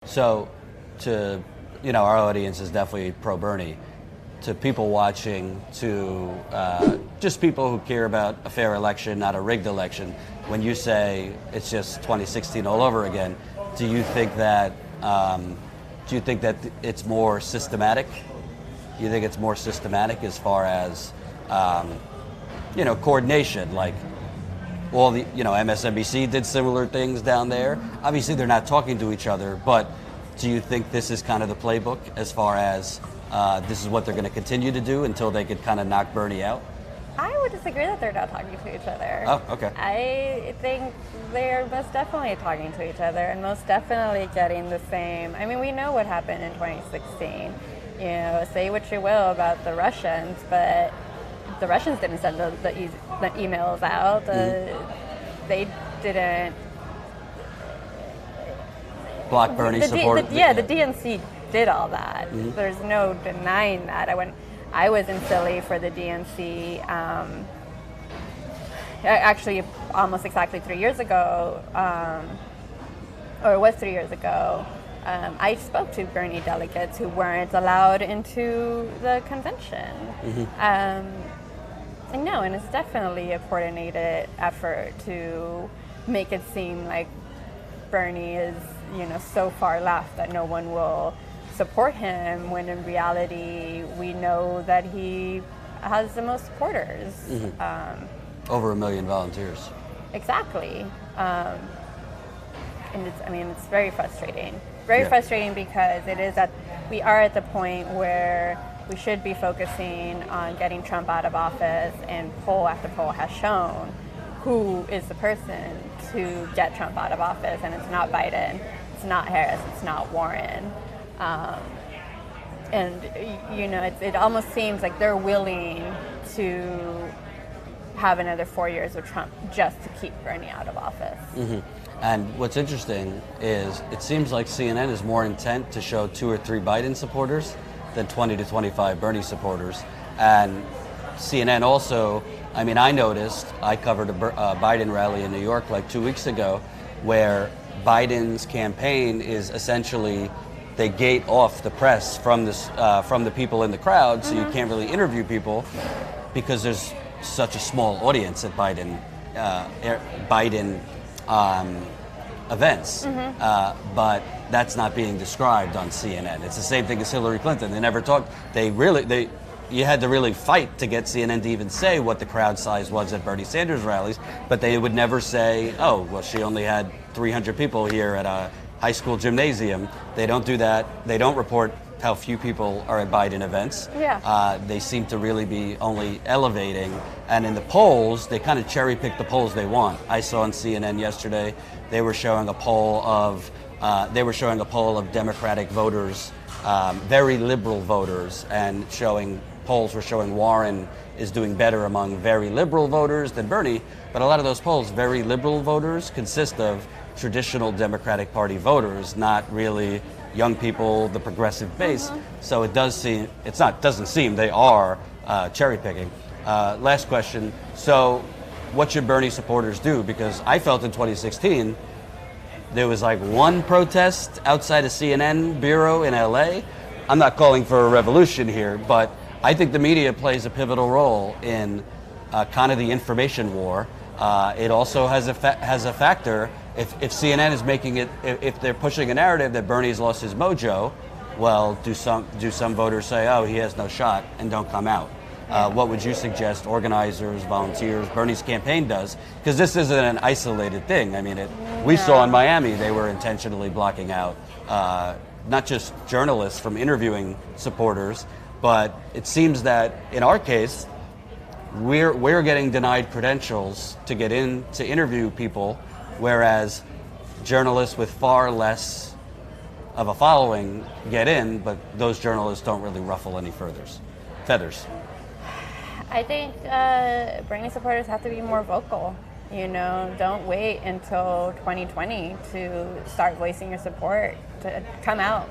So, to, our audience is definitely pro-Bernie. To people watching, to just people who care about a fair election, not a rigged election, when you say it's just 2016 all over again, do you think that it's more systematic? You think it's more systematic as far as coordination? Like, all the MSNBC did similar things down there. Obviously, they're not talking to each other, but do you think this is kind of the playbook as far as this is what they're going to continue to do until they could kind of knock Bernie out? I would disagree that they're not talking to each other. Oh, okay. I think they're most definitely talking to each other and most definitely getting the same. I mean, we know what happened in 2016. Say what you will about the Russians, but the Russians didn't send the emails out. They didn't block Bernie support. The DNC did all that. Mm-hmm. There's no denying that. I was in Philly for the DNC. Actually, almost exactly 3 years ago, or it was 3 years ago. I spoke to Bernie delegates who weren't allowed into the convention. Mm-hmm. And it's definitely a coordinated effort to make it seem like Bernie is, so far left that no one will support him, when in reality we know that he has the most supporters. Mm-hmm. Over 1 million volunteers. Exactly. And it's very frustrating. Very frustrating because we are at the point where we should be focusing on getting Trump out of office, and poll after poll has shown who is the person to get Trump out of office, and it's not Biden, it's not Harris, it's not Warren. It almost seems like they're willing to have another 4 years of Trump just to keep Bernie out of office. Mm-hmm. And what's interesting is it seems like CNN is more intent to show 2 or 3 Biden supporters than 20 to 25 Bernie supporters. And CNN also, I noticed, I covered a Biden rally in New York like 2 weeks ago, where Biden's campaign is essentially, they gate off the press from the people in the crowd, so you can't really interview people because there's such a small audience at Biden events. Mm-hmm. But that's not being described on CNN. It's the same thing as Hillary Clinton. They never talked. You had to really fight to get CNN to even say what the crowd size was at Bernie Sanders rallies, but they would never say, oh, well, she only had 300 people here at a high school gymnasium. They don't do that. They don't report how few people are at Biden events. Yeah. They seem to really be only elevating. And in the polls, they kind of cherry pick the polls they want. I saw on CNN yesterday, they were showing a poll of Democratic voters, very liberal voters, and polls were showing Warren is doing better among very liberal voters than Bernie. But a lot of those polls, very liberal voters, consist of traditional Democratic Party voters, not really young people, the progressive base. Mm-hmm. So doesn't seem they are cherry picking. Last question. So what should Bernie supporters do? Because I felt in 2016, there was like one protest outside a CNN bureau in LA. I'm not calling for a revolution here, but I think the media plays a pivotal role in kind of the information war. It also has a factor. If CNN is making it, if they're pushing a narrative that Bernie's lost his mojo, well, do some voters say, oh, he has no shot, and don't come out? What would you suggest organizers, volunteers, Bernie's campaign does? Because this isn't an isolated thing. We saw in Miami, they were intentionally blocking out not just journalists from interviewing supporters, but it seems that in our case, we're getting denied credentials to get in to interview people, whereas journalists with far less of a following get in, but those journalists don't really ruffle any feathers. I think Bernie supporters have to be more vocal. Don't wait until 2020 to start voicing your support, to come out.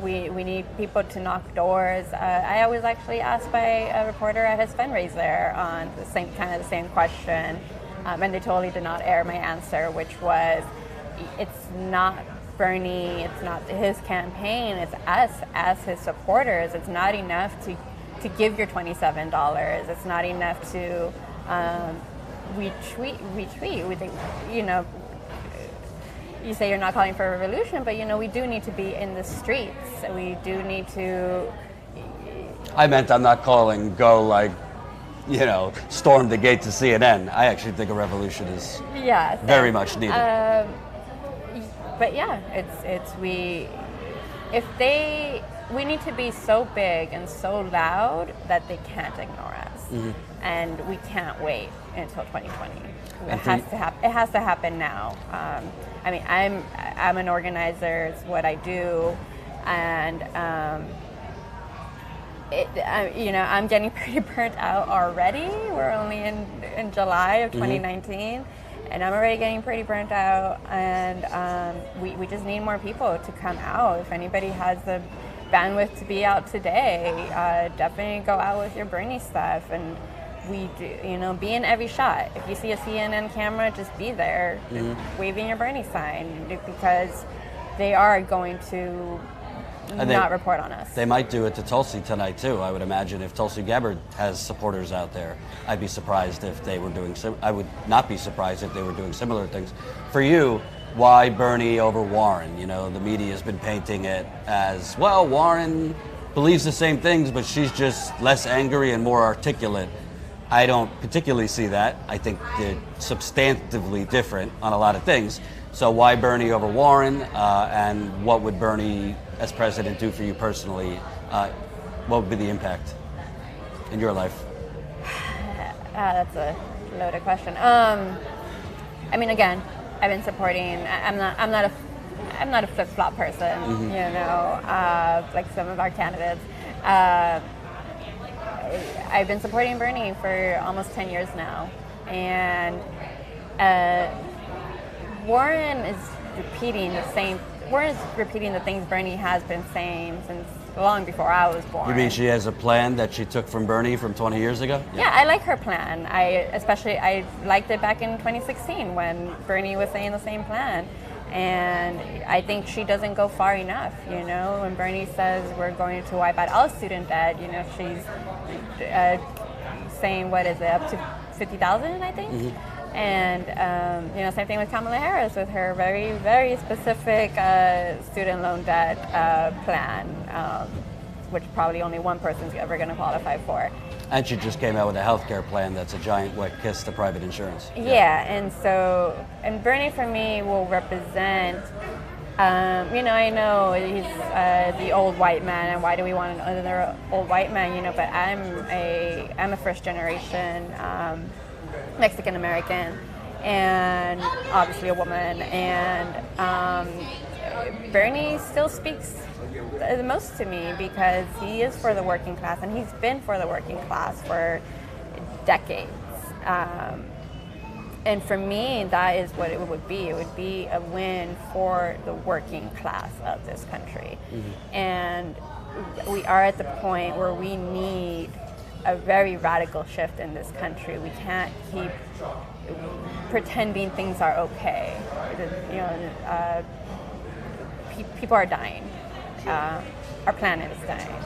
We need people to knock doors. I was actually asked by a reporter at his fundraiser on the same question, and they totally did not air my answer, which was, it's not Bernie, it's not his campaign, it's us as his supporters. It's not enough to give your $27. It's not enough to retweet. We think, you say you're not calling for a revolution, but we do need to be in the streets. We do need to. I meant I'm not calling go storm the gates of CNN. I actually think a revolution is very much needed. But yeah, we need to be so big and so loud that they can't ignore us, and we can't wait until 2020. It has to happen. It has to happen now. I'm an organizer. It's what I do, and I'm getting pretty burnt out already. We're only in July of 2019, and I'm already getting pretty burnt out. And we just need more people to come out. If anybody has the bandwidth to be out today, definitely go out with your Bernie stuff. And we do, be in every shot. If you see a CNN camera, just be there, waving your Bernie sign, because they are going to not report on us. They might do it to Tulsi tonight too. I would imagine if Tulsi Gabbard has supporters out there, I'd be surprised if they were doing. I would not be surprised if they were doing similar things. For you, why Bernie over Warren? The media has been painting it as, well, Warren believes the same things, but she's just less angry and more articulate. I don't particularly see that. I think they're substantively different on a lot of things. So why Bernie over Warren, and what would Bernie as president do for you personally? What would be the impact in your life? That's a loaded question. Again, I've been supporting. I'm not a flip-flop person. Like some of our candidates. I've been supporting Bernie for almost 10 years now, and Warren is repeating the things Bernie has been saying since long before I was born. You mean she has a plan that she took from Bernie from 20 years ago? Yeah, I like her plan. I liked it back in 2016 when Bernie was saying the same plan. And I think she doesn't go far enough, When Bernie says we're going to wipe out all student debt, she's saying, what is it, up to 50,000, I think? And, same thing with Kamala Harris with her very, very specific student loan debt plan, which probably only one person's ever going to qualify for. And she just came out with a healthcare plan that's a giant wet kiss to private insurance. Yeah, and Bernie for me will represent, I know he's the old white man, and why do we want another old white man, but I'm a first generation Mexican American, and obviously a woman, and Bernie still speaks the most to me because he is for the working class, and he's been for the working class for decades. And for me, that is what it would be. It would be a win for the working class of this country. And we are at the point where we need a very radical shift in this country. We can't keep pretending things are okay. People are dying. Our planet is dying.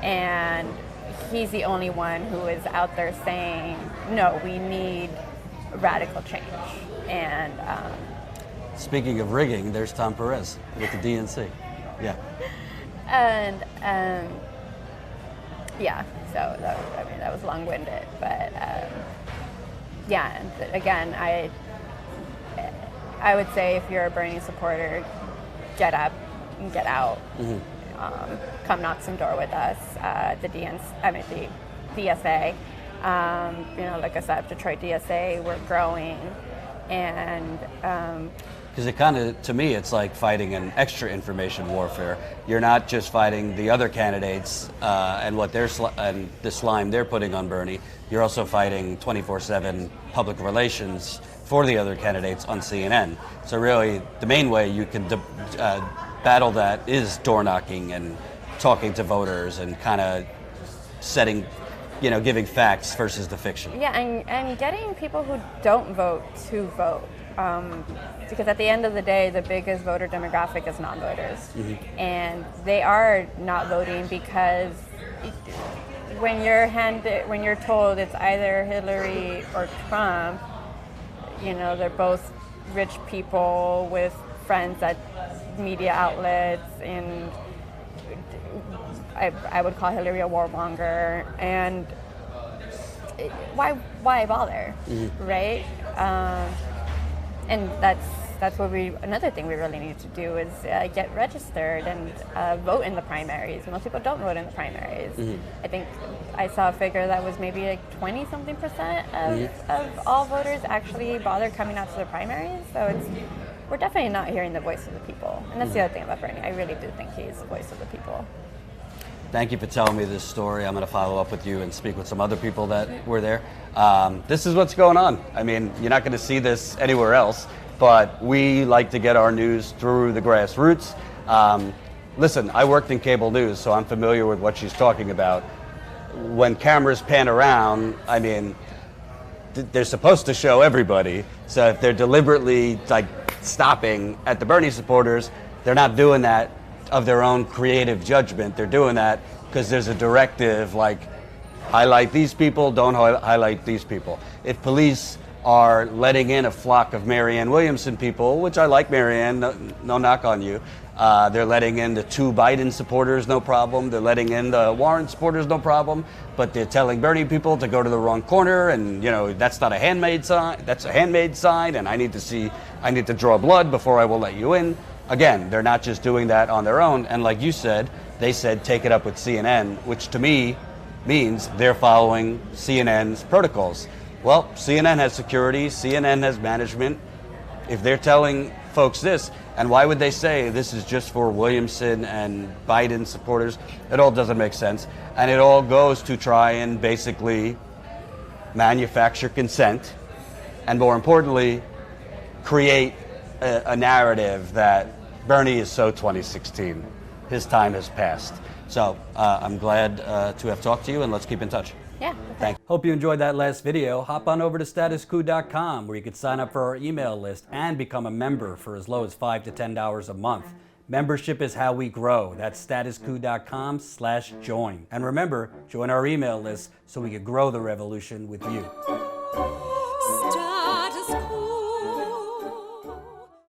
And he's the only one who is out there saying, no, we need radical change. And speaking of rigging, there's Tom Perez with the DNC. Yeah. And so that was long-winded, but and again, I would say if you're a Bernie supporter, get up and get out. Come knock some door with us. The DSA. Like I said, Detroit DSA, we're growing, and because it kind of, to me, it's like fighting an extra information warfare. You're not just fighting the other candidates and what and the slime they're putting on Bernie. You're also fighting 24/7 public relations for the other candidates on CNN. So really, the main way you can battle that is door knocking and talking to voters and kind of setting, giving facts versus the fiction. Yeah, and getting people who don't vote to vote. Because at the end of the day, the biggest voter demographic is non-voters. And they are not voting because when you're told it's either Hillary or Trump, you know, they're both rich people with friends at media outlets, and I would call Hillary a warmonger, and why bother, right? And that's what another thing we really need to do is get registered and vote in the primaries. Most people don't vote in the primaries. I think I saw a figure that was maybe like 20-something% of all voters actually bother coming out to the primaries. So we're definitely not hearing the voice of the people. And that's the other thing about Bernie. I really do think he's the voice of the people. Thank you for telling me this story. I'm going to follow up with you and speak with some other people that were there. This is what's going on. I mean, you're not going to see this anywhere else, but we like to get our news through the grassroots. Listen, I worked in cable news, so I'm familiar with what she's talking about. When cameras pan around, I mean, they're supposed to show everybody. So if they're deliberately like stopping at the Bernie supporters, they're not doing that of their own creative judgment. They're doing that because there's a directive like highlight these people, don't highlight these people. If police are letting in a flock of Marianne Williamson people, which I like Marianne, no knock on you, they're letting in the 2 Biden supporters, no problem. They're letting in the Warren supporters, no problem. But they're telling Bernie people to go to the wrong corner, and you know that's not a handmade sign. That's a handmade sign, and I need to draw blood before I will let you in. Again, they're not just doing that on their own, and like you said, they said take it up with CNN, which to me means they're following CNN's protocols. Well, CNN has security, CNN has management. If they're telling folks this, and why would they say this is just for Williamson and Biden supporters? It all doesn't make sense, and it all goes to try and basically manufacture consent, and more importantly, create a narrative that Bernie is so 2016. His time has passed. So I'm glad to have talked to you, and let's keep in touch. Yeah. Thanks. Hope you enjoyed that last video. Hop on over to statusquo.com where you can sign up for our email list and become a member for as low as $5 to $10 a month. Membership is how we grow. That's statusquo.com/join. And remember, join our email list so we can grow the revolution with you.